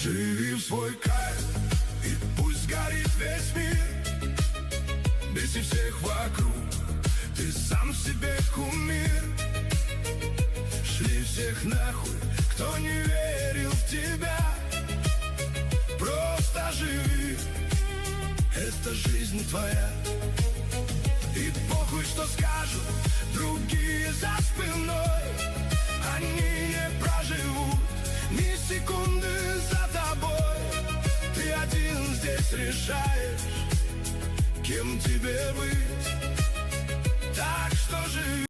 Живи в свой кайф, и пусть горит весь мир. Беси всех вокруг, ты сам себе кумир. Шли всех нахуй, кто не верил в тебя. Просто живи, это жизнь твоя. И похуй, что скажут другие за спиной. Они не проживут ни секунды за тобой. Ты один здесь решаешь, кем тебе быть. Так что живи.